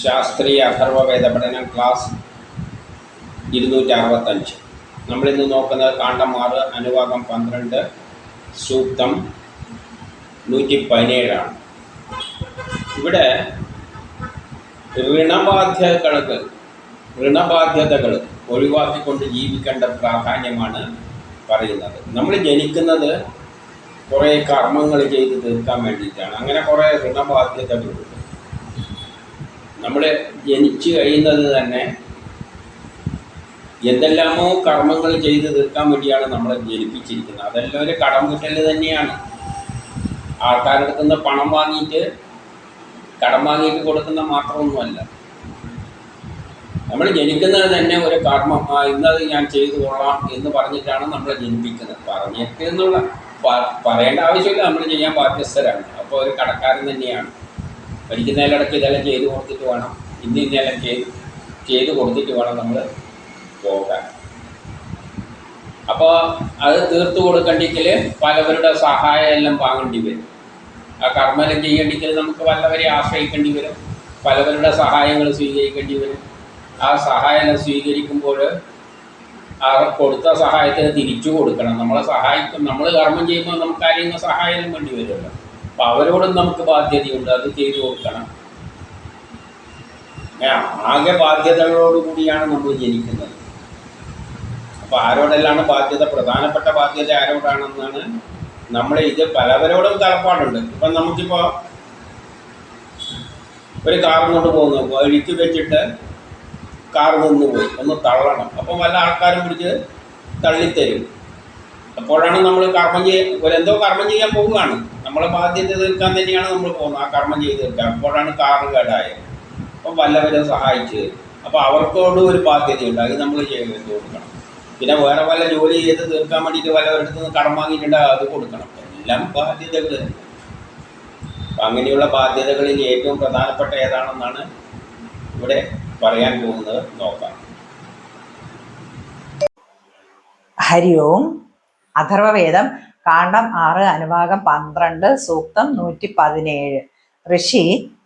ശാസ്ത്രീയ അഥർവവേദ പഠനം ക്ലാസ് 265. നമ്മളിന്ന് നോക്കുന്നത് കാണ്ഡം 6 അനുവാകം 12 സൂക്തം 117 ആണ്. ഇവിടെ ഋണബാധ്യതകൾ ഒഴിവാക്കിക്കൊണ്ട് ജീവിക്കേണ്ട പ്രാധാന്യമാണ് പറയുന്നത്. നമ്മൾ ജനിക്കുന്നത് കുറേ കർമ്മങ്ങൾ ചെയ്ത് തീർക്കാൻ വേണ്ടിയിട്ടാണ്. അങ്ങനെ കുറേ ഋണബാധ്യതകളുണ്ട്. നമ്മൾ ജനിച്ചു കഴിയുന്നത് തന്നെ എന്തെല്ലാമോ കർമ്മങ്ങൾ ചെയ്ത് തീർക്കാൻ വേണ്ടിയാണ് നമ്മളെ ജനിപ്പിച്ചിരിക്കുന്നത്. അതെല്ലാം ഒരു കടം വീട്ടൽ തന്നെയാണ്. ആൾക്കാരുടെ അടുത്ത് നിന്ന് പണം വാങ്ങിയിട്ട് കടം വാങ്ങിയിട്ട് കൊടുക്കുന്ന മാത്രമൊന്നുമല്ല. നമ്മൾ ജനിക്കുന്നത് തന്നെ ഒരു കർമ്മം, ഇന്നത് ഞാൻ ചെയ്തു കൊള്ളാം എന്ന് പറഞ്ഞിട്ടാണ് നമ്മളെ ജനിപ്പിക്കുന്നത്. പറഞ്ഞിട്ട് എന്നുള്ള പറയേണ്ട ആവശ്യമില്ല, നമ്മൾ ചെയ്യാൻ ബാധ്യസ്ഥരാണ്. അപ്പോൾ ഒരു കടക്കാരൻ തന്നെയാണ്. പഠിക്കുന്നതിലിടയ്ക്ക് ഇതെല്ലാം ചെയ്ത് കൊടുത്തിട്ട് വേണം, ഇന്നെല്ലാം ചെയ്ത് കൊടുത്തിട്ട് വേണം നമ്മൾ പോകാൻ. അപ്പോൾ അത് തീർത്തു കൊടുക്കണ്ടെങ്കിൽ പലവരുടെ സഹായം എല്ലാം വാങ്ങേണ്ടി വരും. ആ കർമ്മം ചെയ്യണമെങ്കിൽ നമുക്ക് വല്ലവരെ ആശ്രയിക്കേണ്ടി വരും, പലവരുടെ സഹായങ്ങൾ സ്വീകരിക്കേണ്ടി വരും. ആ സഹായം സ്വീകരിക്കുമ്പോൾ ആ കൊടുത്ത സഹായത്തിന് തിരിച്ചു കൊടുക്കണം. നമ്മളെ സഹായിക്കും. നമ്മൾ കർമ്മം ചെയ്യുമ്പോൾ നമുക്ക് ആരെങ്കിലും സഹായം വേണ്ടി വരുമല്ലോ. അപ്പോൾ അവരോടും നമുക്ക് ബാധ്യതയുണ്ട്, അത് ചെയ്തു കൊടുക്കണം. ആകെ ബാധ്യതകളോടുകൂടിയാണ് നമ്മൾ ജനിക്കുന്നത്. അപ്പോൾ ആരോടെല്ലാം ബാധ്യത, പ്രധാനപ്പെട്ട ബാധ്യത ആരോടാണെന്നാണ് ഇത് പലവരോടും കടപ്പാടുണ്ട്. ഇപ്പം നമുക്കിപ്പോൾ ഒരു കാർ കൊണ്ട് പോകുന്നു, വഴിക്ക് വെച്ചിട്ട് കാർ നിന്നുപോയി, ഒന്ന് തള്ളണം. അപ്പം വല്ല ആൾക്കാരും പിടിച്ച് തള്ളിത്തരും. അപ്പോഴാണ് നമ്മൾ എന്തോ കർമ്മം ചെയ്യാൻ പോവുകയാണ്. നമ്മളെ ബാധ്യത തീർക്കാൻ തന്നെയാണ് നമ്മൾ പോകുന്നത്, ആ കർമ്മം ചെയ്ത് തീർക്കാൻ. അപ്പോഴാണ് കാറ് കേടായത്. അപ്പം വല്ലവരും സഹായിച്ചു തരും. അപ്പോൾ അവർക്കോട് ഒരു ബാധ്യതയുണ്ട്, അത് നമ്മൾ ചെയ്ത് കൊടുക്കണം. പിന്നെ വേറെ വല്ല ജോലി ചെയ്ത് തീർക്കാൻ വേണ്ടിയിട്ട് വല്ലവരുടെ നിന്ന് കടം വാങ്ങിയിട്ടുണ്ട്, അത് കൊടുക്കണം. എല്ലാം ബാധ്യതകൾ. അപ്പം അങ്ങനെയുള്ള ബാധ്യതകളിൽ ഏറ്റവും പ്രധാനപ്പെട്ട ഏതാണെന്നാണ് ഇവിടെ പറയാൻ പോകുന്നത്. നോക്കാം. ഹരി ഓം. അഥർവവേദം കാണ്ഡം 6 അനുവാകം 12 സൂക്തം 117. ഋഷി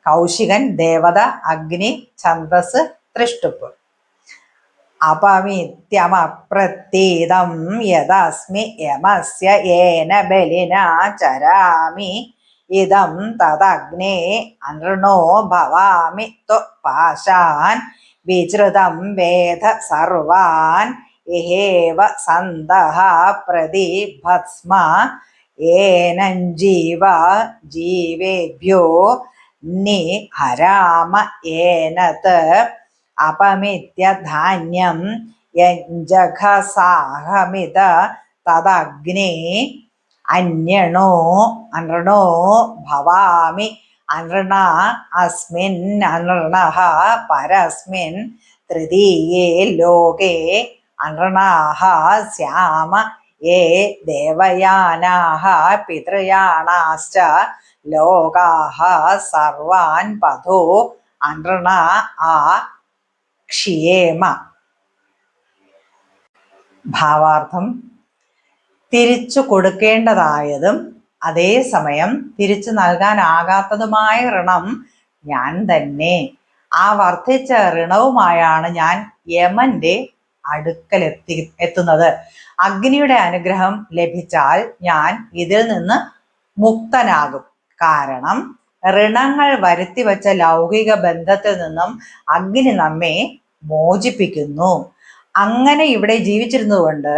കൗശികൻ, ദേവത, അഗ്നി, ഛന്ദസ്, തൃഷ്ടുപ്പ്. അപമിത്യമപ്രതീതം യദസ്മി യമസ്യ യേന ബലിനാ ചരാമി ഇദം തദഗ്നേ അനൃണോ ഭവാമി ത്വപാശാൻ വിചൃതം വേദ സർവാൻ ഇഹേവ സന്തഃ പ്രതിഭസ്മ ഏനഞ്ജീവ ജീവേഭ്യോ നിഹരാമ ഏനത് അപമിത്യധാന്യം യഞ്ജഘസാഹമിത തദഗ്നേ അന്യണോ ഭവാമി അനൃണ അസ്മിൻ അനൃണഃ പരസ്മിൻ തൃതീയേ ലോകേ അനൃണാഃ സ്യാമ യേ ദേവയാനാഃ പിതൃയാണാശ്ച ലോകാഃ സർവാൻ പഥോ അനൃണ ക്ഷിയേമ. ഭാവാർത്ഥം: തിരിച്ചു കൊടുക്കേണ്ടതായതും അതേസമയം തിരിച്ചു നൽകാനാകാത്തതുമായ ഋണം ഞാൻ തന്നെ. ആ വർദ്ധിച്ച ഋണവുമായാണ് ഞാൻ യമന്റെ അടുക്കലെത്തുന്നത്. അഗ്നിയുടെ അനുഗ്രഹം ലഭിച്ചാൽ ഞാൻ ഇതിൽ നിന്ന് മുക്തനാകും. കാരണം ഋണങ്ങൾ വരുത്തിവെച്ച ലൗകിക ബന്ധത്തിൽ നിന്നും അഗ്നി നമ്മെ മോചിപ്പിക്കുന്നു. അങ്ങനെ ഇവിടെ ജീവിച്ചിരുന്നുകൊണ്ട്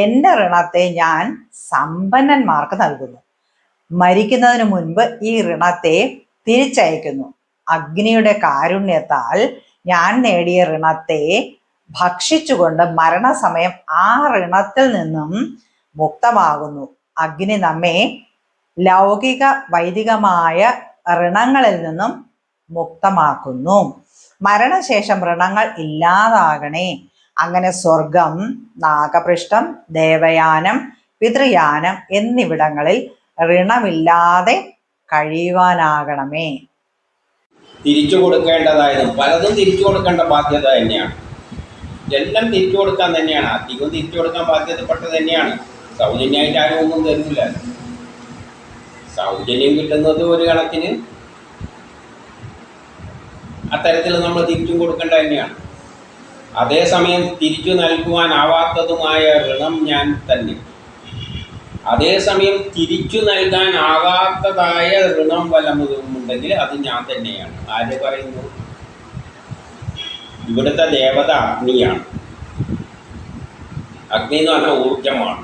എൻ്റെ ഋണത്തെ ഞാൻ സമ്പന്നന്മാർക്ക് നൽകുന്നു. മരിക്കുന്നതിന് മുൻപ് ഈ ഋണത്തെ തിരിച്ചയക്കുന്നു. അഗ്നിയുടെ കാരുണ്യത്താൽ ഞാൻ നേടിയ ഋണത്തെ ഭക്ഷിച്ചുകൊണ്ട് മരണസമയം ആ ഋണത്തിൽ നിന്നും മുക്തമാകുന്നു. അഗ്നി നമ്മെ ലൗകിക വൈദികമായ ഋണങ്ങളിൽ നിന്നും മുക്തമാക്കുന്നു. മരണശേഷം ഋണങ്ങൾ ഇല്ലാതാകണേ. അങ്ങനെ സ്വർഗം, നാഗപൃഷ്ഠം, ദേവയാനം, പിതൃയാനം എന്നിവിടങ്ങളിൽ ഋണമില്ലാതെ കഴിയുവാനാകണമേ. തിരിച്ചു കൊടുക്കേണ്ടതായതും പലതും തിരിച്ചു കൊടുക്കേണ്ട ബാധ്യത തന്നെയാണ്. എല്ലാം തിരിച്ചു കൊടുക്കാൻ തന്നെയാണ്. അധികം തിരിച്ചു കൊടുക്കാൻ ബാധ്യതപ്പെട്ടത് തന്നെയാണ്. സൗജന്യമായിട്ട് ആരും ഒന്നും തരുന്നില്ല. സൗജന്യം കിട്ടുന്നത് ഒരു കണക്കിന് അത്തരത്തിൽ നമ്മൾ തിരിച്ചും കൊടുക്കേണ്ട തന്നെയാണ്. അതേസമയം തിരിച്ചു നൽകുവാനാവാത്തതുമായ ഋണം ഞാൻ തന്നെ. അതേസമയം തിരിച്ചു നൽകാനാകാത്തതായ ഋണം വല്ലതുമുണ്ടെങ്കിൽ അത് ഞാൻ തന്നെയാണ്. ആര് പറയുന്നു? ഇവിടുത്തെ ദേവത അഗ്നിയാണ്. അഗ്നി എന്ന് പറഞ്ഞാൽ ഊർജമാണ്.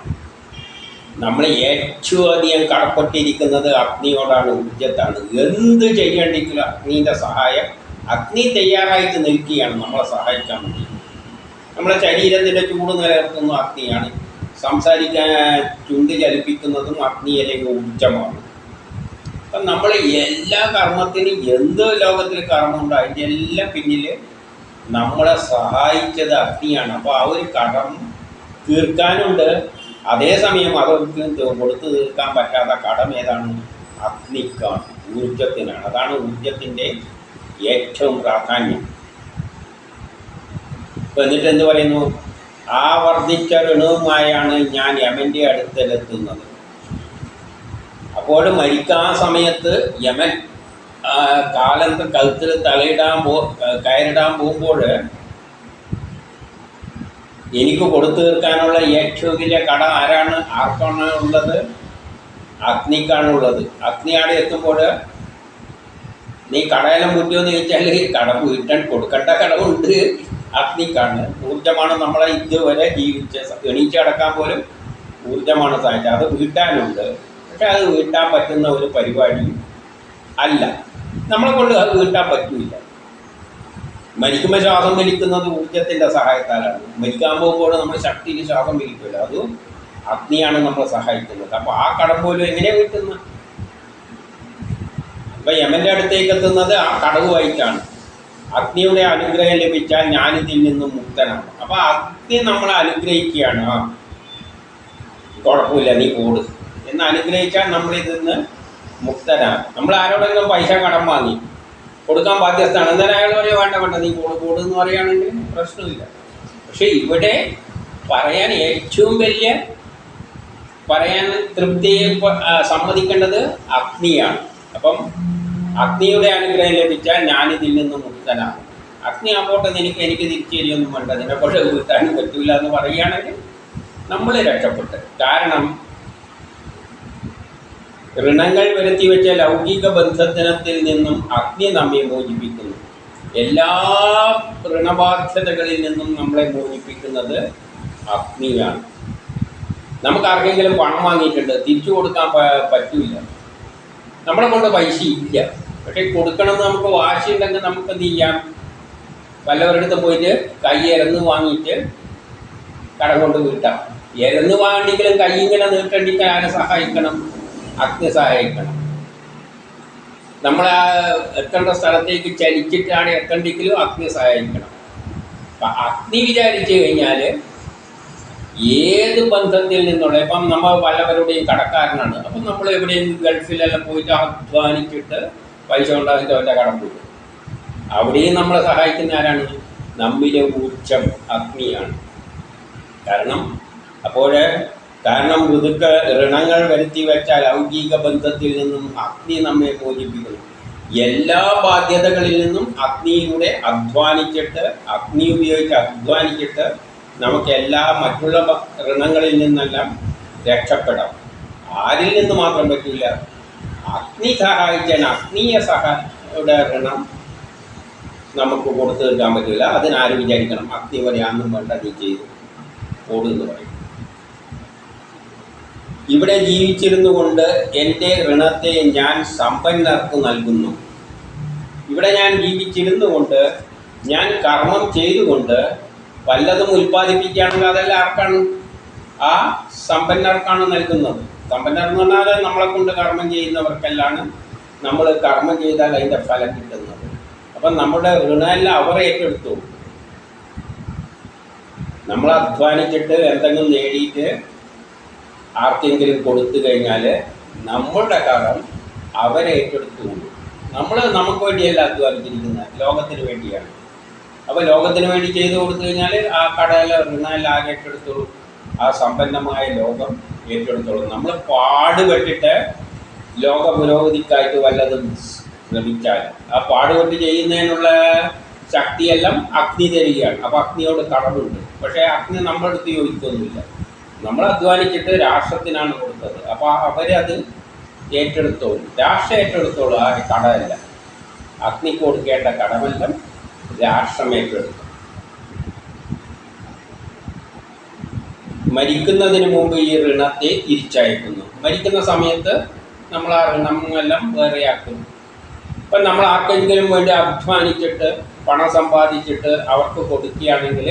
നമ്മൾ ഏറ്റവും അധികം കടപ്പെട്ടിരിക്കുന്നത് അഗ്നിയോടാണ്, ഊർജത്താണ്. എന്ത് ചെയ്യേണ്ടെങ്കിലും അഗ്നീൻ്റെ സഹായം, അഗ്നി തയ്യാറായിട്ട് നിൽക്കുകയാണ് നമ്മളെ സഹായിക്കാൻ വേണ്ടി. നമ്മളെ ശരീരത്തിൻ്റെ ചൂട് നിലനിർത്തുന്ന അഗ്നിയാണ്. സംസാരിക്കാൻ ചുണ്ട് ചലിപ്പിക്കുന്നതും അഗ്നി അല്ലെങ്കിൽ ഊർജമാണ്. അപ്പം നമ്മൾ എല്ലാ കർമ്മത്തിനും എന്ത് ലോകത്തിൽ കർമ്മമുണ്ടോ അതിൻ്റെ എല്ലാം പിന്നിൽ നമ്മളെ സഹായിച്ചത് അഗ്നിയാണ്. അപ്പോൾ ആ ഒരു കടം തീർക്കാനുണ്ട്. അതേസമയം അതൊക്കെ കൊടുത്തു തീർക്കാൻ പറ്റാത്ത കടം ഏതാണ്? അഗ്നിക്കാണ്, ഊർജത്തിനാണ്. അതാണ് ഊർജത്തിൻ്റെ ഏറ്റവും പ്രാധാന്യം. ഇപ്പം എന്നിട്ട് എന്ത് പറയുന്നു? ആ വർദ്ധിച്ച ഋണവുമായാണ് ഞാൻ യമൻ്റെ അടുത്തെത്തുന്നത്. അപ്പോൾ മരിക്കാൻ സമയത്ത് യമൻ കാലത്ത് കഴുത്തിൽ കയറിടാൻ പോകുമ്പോൾ എനിക്ക് കൊടുത്തു തീർക്കാനുള്ള ഏറ്റവും വലിയ കട ആർക്കാണ് ഉള്ളത്? അഗ്നിക്കാണുള്ളത്. അഗ്നി അവിടെ എത്തുമ്പോൾ നീ കടയെല്ലാം മുറ്റിയോന്ന് ചോദിച്ചാൽ കടം വീട്ടാൻ കൊടുക്കേണ്ട കടമുണ്ട് അഗ്നിക്കാണ്. ഊർജമാണ് നമ്മളെ ഇതുവരെ എണീച്ച് കിടക്കാൻ പോലും ഊർജമാണ് സഹായിച്ചത്. അത് വീട്ടാനുണ്ട്. പക്ഷെ അത് വീട്ടാൻ പറ്റുന്ന ഒരു പരിപാടി അല്ല. നമ്മളെ കൊണ്ട് അത് വീട്ടാൻ പറ്റില്ല. മരിക്കുമ്പോൾ ശ്വാസം വലിക്കുന്നത് ഊർജത്തിൻ്റെ സഹായത്താലാണ്. മരിക്കാൻ പോകുമ്പോൾ നമ്മൾ ശക്തിയിൽ ശ്വാസം വലിക്കില്ല. അത് അഗ്നിയാണ് നമ്മളെ സഹായിക്കുന്നത്. അപ്പോൾ ആ കടം പോലും എങ്ങനെയാണ് വീട്ടുന്നത്? അപ്പം യമൻ്റെ അടുത്തേക്ക് എത്തുന്നത് ആ കടവുമായിട്ടാണ്. അഗ്നിയുടെ അനുഗ്രഹം ലഭിച്ചാൽ ഞാനിതിൽ നിന്നും മുക്തനാണ്. അപ്പോൾ അഗ്നി നമ്മളെ അനുഗ്രഹിക്കുകയാണ്. ആ കുഴപ്പമില്ല, നീ പോട് എന്ന് അനുഗ്രഹിച്ചാൽ നമ്മളിതിൽ നിന്ന് മുക്തനാണ്. നമ്മൾ ആരോടെങ്കിലും പൈസ കടം വാങ്ങി കൊടുക്കാൻ ബാധ്യസ്ഥമാണ്. എന്നാലും അയാൾ പറയാൻ വേണ്ട നീ കൂടു എന്ന് പറയുകയാണെങ്കിൽ പ്രശ്നമില്ല. പക്ഷെ ഇവിടെ പറയാൻ ഏറ്റവും വലിയ തൃപ്തിയെ സമ്മതിക്കേണ്ടത് അഗ്നിയാണ്. അപ്പം അഗ്നിയുടെ അനുഗ്രഹം ലഭിച്ചാൽ ഞാനിതിൽ നിന്ന് മുക്തനാണ്. അഗ്നി ആപോട്ടെ എനിക്ക് തിരിച്ചു തരികയൊന്നും വേണ്ട, നിന്നെക്കൊണ്ട് വീട്ടാനും പറ്റില്ല എന്ന് പറയുകയാണെങ്കിൽ നമ്മൾ രക്ഷപ്പെട്ട്. കാരണം ഋണങ്ങൾ വരുത്തി വെച്ച ലൗകിക ബന്ധനത്തിൽ നിന്നും അഗ്നി നമ്മെ മോചിപ്പിക്കുന്നു. എല്ലാ ഋണബാധ്യതകളിൽ നിന്നും നമ്മളെ മോചിപ്പിക്കുന്നത് അഗ്നിയാണ്. നമുക്ക് ആർക്കെങ്കിലും പണം വാങ്ങിയിട്ടുണ്ട്, തിരിച്ചു കൊടുക്കാൻ പറ്റില്ല, നമ്മളെ കൊണ്ട് പൈസ ഇല്ല. പക്ഷേ കൊടുക്കണമെന്ന് നമുക്ക് വാശിയുണ്ടെങ്കിൽ നമുക്ക് എന്ത് ചെയ്യാം? വല്ലവരുടെ പോയിട്ട് കൈ ഇരന്ന് വാങ്ങിയിട്ട് കടം കൊണ്ട് വീട്ടാം. ഇരന്ന് വാങ്ങിയെങ്കിലും കൈ ഇങ്ങനെ നീട്ടണ്ടെങ്കിൽ ആരെ സഹായിക്കണം? അഗ്നി സഹായിക്കണം. നമ്മൾ ആ എത്തേണ്ട സ്ഥലത്തേക്ക് ചലിച്ചിട്ടാണ് എത്തേണ്ടെങ്കിലും അഗ്നി സഹായിക്കണം. അപ്പം അഗ്നി വിചാരിച്ചു കഴിഞ്ഞാൽ ഏത് ബന്ധത്തിൽ നിന്നുള്ള, ഇപ്പം നമ്മൾ വല്ലവരുടെയും കടക്കാരനാണ്, അപ്പം നമ്മൾ എവിടെയും ഗൾഫിലെല്ലാം പോയിട്ട് അധ്വാനിച്ചിട്ട് പൈസ ഉണ്ടാക്കിയിട്ട് അവൻ്റെ കടം പോയി. അവിടെയും നമ്മളെ സഹായിക്കുന്ന ആരാണ്? നമ്മിലെ ഊർജം അഗ്നിയാണ്. കാരണം ഋണങ്ങൾ വരുത്തി വെച്ച ലൗകിക ബന്ധത്തിൽ നിന്നും അഗ്നി നമ്മെ മോചിപ്പിക്കുന്നു. എല്ലാ ബാധ്യതകളിൽ നിന്നും അഗ്നിയിലൂടെ അഗ്നി ഉപയോഗിച്ച് അധ്വാനിച്ചിട്ട് നമുക്ക് എല്ലാ മറ്റുള്ള ഋണങ്ങളിൽ നിന്നെല്ലാം രക്ഷപ്പെടാം. ആരിൽ നിന്ന് മാത്രം പറ്റില്ല? അഗ്നി സഹായിച്ചാൽ അഗ്നിയുടെ ഋണം നമുക്ക് കൊടുത്തു തീർക്കാൻ പറ്റില്ല. അതിനാരും വിചാരിക്കണം അഗ്നി പറയാന്നും വേണ്ട, നീ ചെയ്തു ഓടുന്ന് പറയും. ഇവിടെ ജീവിച്ചിരുന്നു കൊണ്ട് എൻ്റെ ഋണത്തെ ഞാൻ സമ്പന്നർക്ക് നൽകുന്നു. ഇവിടെ ഞാൻ ജീവിച്ചിരുന്നു കൊണ്ട്, ഞാൻ കർമ്മം ചെയ്തുകൊണ്ട് വല്ലതും ഉൽപ്പാദിപ്പിക്കുകയാണെങ്കിൽ അതെല്ലാം ആർക്കാണ്? ആ സമ്പന്നർക്കാണ് നൽകുന്നത്. സമ്പന്നർ എന്ന് പറഞ്ഞാൽ നമ്മളെ കൊണ്ട് കർമ്മം ചെയ്യുന്നവർക്കെല്ലാം നമ്മൾ കർമ്മം ചെയ്താൽ അതിൻ്റെ ഫലം കിട്ടുന്നത്. അപ്പം നമ്മുടെ ഋണമെല്ലാം അവർ ഏറ്റെടുത്തു. നമ്മൾ അധ്വാനിച്ചിട്ട് എന്തെങ്കിലും നേടിയിട്ട് ആർക്കെങ്കിലും കൊടുത്തു കഴിഞ്ഞാൽ നമ്മളുടെ കടം അവരെ ഏറ്റെടുത്തുകൊണ്ട്, നമുക്ക് വേണ്ടിയല്ല അധ്വാനിച്ചിരിക്കുന്നത്, ലോകത്തിന് വേണ്ടിയാണ്. അപ്പോൾ ലോകത്തിന് വേണ്ടി ചെയ്തു കൊടുത്തു കഴിഞ്ഞാൽ ആ കടയിലെ ഋണമെല്ലാം ആകെ ഏറ്റെടുത്തോളും. ആ സമ്പന്നമായ ലോകം ഏറ്റെടുത്തോളും. നമ്മൾ പാടുപെട്ടിട്ട് ലോക പുരോഗതിക്കായിട്ട് വല്ലതും ശ്രമിച്ചാൽ ആ പാടുപെട്ട് ചെയ്യുന്നതിനുള്ള ശക്തിയെല്ലാം അഗ്നി തരികയാണ്. അപ്പോൾ അഗ്നിയോട് കടമുണ്ട്. പക്ഷേ അഗ്നി നമ്മുടെ അടുത്ത് ചോദിക്കൊന്നുമില്ല. നമ്മൾ അധ്വാനിച്ചിട്ട് രാഷ്ട്രത്തിനാണ് കൊടുത്തത്. അപ്പോൾ അവരത് ഏറ്റെടുത്തോളും. രാഷ്ട്രം ഏറ്റെടുത്തോളും. ആ കടമല്ല, അഗ്നിക്ക് കൊടുക്കേണ്ട കടമെല്ലാം രാഷ്ട്രം ഏറ്റെടുക്കും. മരിക്കുന്നതിന് മുമ്പ് ഈ ഋണത്തെ തിരിച്ചയക്കുന്നു. മരിക്കുന്ന സമയത്ത് നമ്മൾ ആ ഋണമെല്ലാം വേറെയാക്കും. ഇപ്പം നമ്മൾ ആർക്കെങ്കിലും വേണ്ടി അധ്വാനിച്ചിട്ട് പണം സമ്പാദിച്ചിട്ട് അവർക്ക് കൊടുക്കുകയാണെങ്കിൽ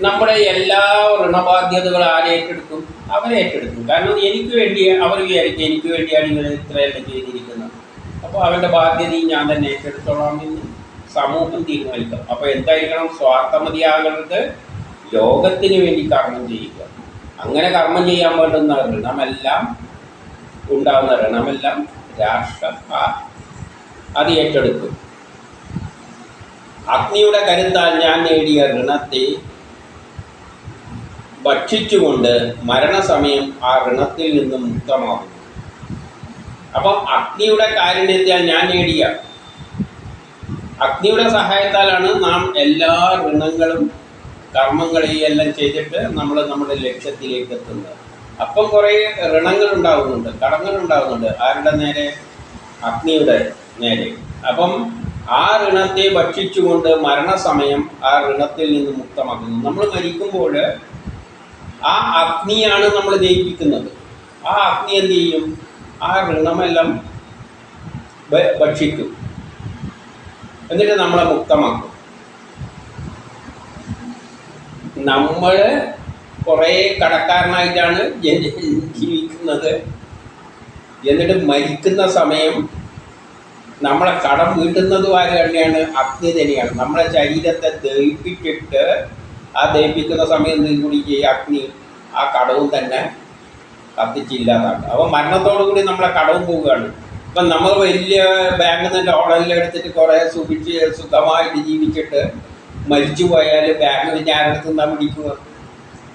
നമ്മുടെ എല്ലാ ഋണബാധ്യതകളും ആരേറ്റെടുക്കും? അവരേറ്റെടുക്കും. കാരണം എനിക്ക് വേണ്ടി അവർ വിചാരിക്കും എനിക്ക് വേണ്ടിയാണ് നിങ്ങൾ ഇത്രയെല്ലാം ചെയ്തിരിക്കുന്നത്, അപ്പോൾ അവൻ്റെ ബാധ്യതയും ഞാൻ തന്നെ ഏറ്റെടുത്തോളാം എന്ന് സമൂഹം തീരുമാനിക്കും. അപ്പോൾ എന്തായിരിക്കണം? സ്വാർത്ഥമതിയാകരുത്, ലോകത്തിന് വേണ്ടി കർമ്മം ചെയ്യുക. അങ്ങനെ കർമ്മം ചെയ്യാൻ വേണ്ടുന്ന ഋണമെല്ലാം ഉണ്ടാകുന്ന ഋണമെല്ലാം രാഷ്ട്രം അത് ഏറ്റെടുക്കും. അഗ്നിയുടെ കരുത്താൽ ഞാൻ നേടിയ ഋണത്തെ ഭക്ഷിച്ചുകൊണ്ട് മരണസമയം ആ ഋണത്തിൽ നിന്നും മുക്തമാകും. അപ്പം അഗ്നിയുടെ കാരുണ്യത്താൽ ഞാൻ നേടിയ അഗ്നിയുടെ സഹായത്താലാണ് നാം എല്ലാ ഋണങ്ങളും കർമ്മങ്ങളെയും എല്ലാം ചെയ്തിട്ട് നമ്മൾ നമ്മുടെ ലക്ഷ്യത്തിലേക്ക് എത്തുന്നത്. അപ്പം കുറേ ഋണങ്ങൾ ഉണ്ടാകുന്നുണ്ട്, കടങ്ങൾ ഉണ്ടാകുന്നുണ്ട്. ആരുടെ നേരെ? അഗ്നിയുടെ നേരെ. അപ്പം ആ ഋണത്തെ ഭക്ഷിച്ചുകൊണ്ട് മരണസമയം ആ ഋണത്തിൽ നിന്ന് മുക്തമാക്കുന്നു. നമ്മൾ മരിക്കുമ്പോൾ ആ അഗ്നിയാണ് നമ്മൾ ദഹിപ്പിക്കുന്നത്. ആ അഗ്നി എന്ത് ചെയ്യും? ആ ഋണമെല്ലാം ഭക്ഷിക്കും, എന്നിട്ട് നമ്മളെ മുക്തമാക്കും. നമ്മൾ കുറേ കടക്കാരനായിട്ടാണ് ജീവിക്കുന്നത്. എന്നിട്ട് മരിക്കുന്ന സമയം നമ്മളെ കടം വീട്ടുന്നതും ആര് തന്നെയാണ്? അഗ്നി തന്നെയാണ്. നമ്മളെ ശരീരത്തെ ദഹിപ്പിച്ചിട്ട് ആ ദഹിപ്പിക്കുന്ന സമയം കൂടി ഈ അഗ്നി ആ കടവും തന്നെ കത്തിച്ചില്ലാതാക്കുക. അപ്പോൾ മരണത്തോടു കൂടി നമ്മളെ കടവും പോവുകയാണ്. ഇപ്പം നമ്മൾ വലിയ ബാങ്കിൽ നിന്ന് ലോണെല്ലാം എടുത്തിട്ട് കുറേ സുഖമായിട്ട് ജീവിച്ചിട്ട് മരിച്ചു പോയാൽ ബാങ്ക് പിന്നെ ആരുടെ നിന്നാ പിടിക്കുക?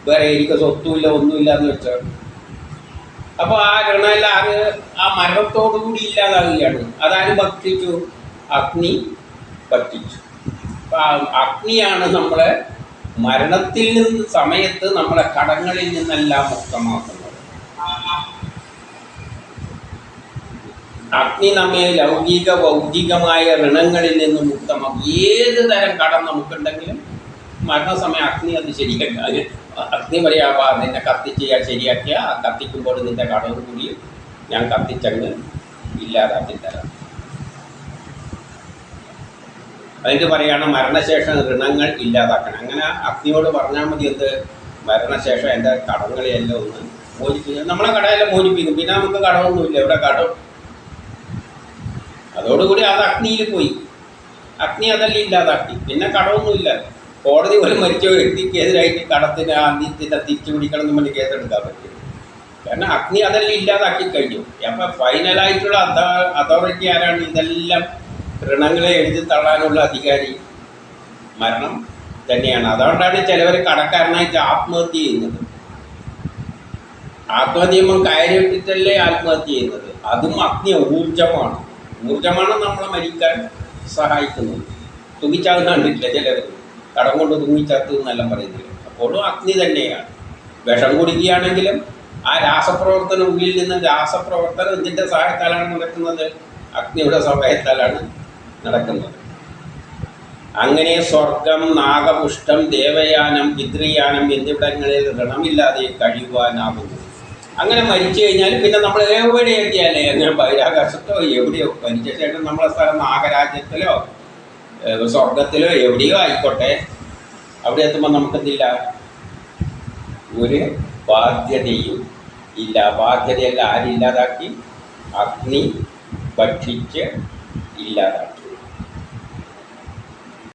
വേറെ എനിക്ക് സ്വത്തുമില്ല ഒന്നുമില്ല എന്ന് വെച്ചാൽ. അപ്പോൾ ആ ഋണമെല്ലാം ആര്? ആ മരണത്തോടു കൂടി ഇല്ലാതാവുകയാണ്. അതാരും ഭക്ഷിച്ചു? അഗ്നി ഭക്ഷിച്ചു. അപ്പം അഗ്നിയാണ് നമ്മളെ മരണത്തിൽ നിന്ന് സമയത്ത് നമ്മളെ കടങ്ങളിൽ നിന്നെല്ലാം മുക്തമാക്കുന്നത്. അഗ്നി നമ്മെ ലൗകിക ഭൗതികമായ ഋണങ്ങളിൽ നിന്ന് മുക്തമാക്കും. ഏത് തരം കടം നമുക്കുണ്ടെങ്കിലും മരണസമയം അഗ്നി അത് ശരിയാക്കി അഗ്നി പറയാ നിന്നെ കത്തിച്ച് ശരിയാക്കിയ ആ കത്തിക്കുമ്പോൾ നിന്റെ കടവും കൂടി ഞാൻ കത്തിച്ചങ്ങ് ഇല്ലാതാക്കി തരാം. അതിൻ്റെ പറയാണ് മരണശേഷം ഋണങ്ങൾ ഇല്ലാതാക്കണം. അങ്ങനെ അഗ്നിയോട് പറഞ്ഞാൽ മതി എന്ത്? മരണശേഷം എൻ്റെ കടങ്ങളെയെല്ലാം ഒന്ന് മോചിപ്പിക്കും. നമ്മളെ കടയെല്ലാം മോചിപ്പിക്കും. പിന്നെ നമുക്ക് കടമൊന്നുമില്ല. ഇവിടെ കടം അതോടുകൂടി അത് അഗ്നിയിൽ പോയി. അഗ്നി അതെല്ലാം ഇല്ലാതാക്കി. പിന്നെ കടമൊന്നുമില്ല. കോടതി പോലും മരിച്ച വ്യക്തിക്കെതിരായിട്ട് കടത്തിന് ആദ്യത്തിൻ്റെ തിരിച്ചു പിടിക്കണം എന്ന് പറഞ്ഞ് കേസെടുക്കാൻ പറ്റും. കാരണം അഗ്നി അതെല്ലാം ഇല്ലാതാക്കി കഴിഞ്ഞു. അപ്പം ഫൈനലായിട്ടുള്ള അതോറിറ്റി ആരാണ്? ഇതെല്ലാം ഋണങ്ങളെ എഴുതി തള്ളാനുള്ള അധികാരി മരണം തന്നെയാണ്. അതുകൊണ്ടാണ് ചിലവർ കടക്കാരനായിട്ട് ആത്മഹത്യ ചെയ്യുന്നത്. ആത്മഹത്യ ചെയ്യുമ്പോൾ കയറിയിട്ടിട്ടല്ലേ ആത്മഹത്യ ചെയ്യുന്നത്. അതും അഗ്നി ഊർജമാണ്. ഊർജമാണ് നമ്മളെ മരിക്കാൻ സഹായിക്കുന്നത്. തൂങ്ങിച്ചാകുന്ന കണ്ടിട്ടില്ല ചിലർ, കടം കൊണ്ട് തൂങ്ങിച്ചാത്തു എന്നെല്ലാം പറയുന്നില്ല. അപ്പോഴും അഗ്നി തന്നെയാണ്. വിഷം കുടിക്കുകയാണെങ്കിലും ആ രാസപ്രവർത്തനം ഉള്ളിൽ നിന്ന് രാസപ്രവർത്തനം ഇതിൻ്റെ സഹായത്താലാണ് നടക്കുന്നത്. അഗ്നിയുടെ സഹായത്താലാണ് നടക്കുന്നത്. അങ്ങനെ സ്വർഗം, നാഗപുഷ്ടം, ദേവയാനം, പിതൃയാനം എന്നിവിടങ്ങളിൽ ഋണമില്ലാതെ കഴിയുവാനാകുന്നു. അങ്ങനെ മരിച്ചു കഴിഞ്ഞാൽ പിന്നെ നമ്മൾ എവിടെ എത്തിയാലേ, അങ്ങനെ ബഹിരാകാശത്തോ എവിടെയോ മരിച്ച ശേഷം നമ്മളെ സ്ഥലം നാഗരാജ്യത്തിലോ സ്വർഗത്തിലോ എവിടെയോ ആയിക്കോട്ടെ, അവിടെ എത്തുമ്പോൾ നമുക്കെന്തില്ല? ഒരു ബാധ്യതയും ഇല്ല. ബാധ്യതയെല്ലാം ആരില്ലാതാക്കി? അഗ്നി ഭക്ഷിച്ച് ഇല്ലാതാക്കി.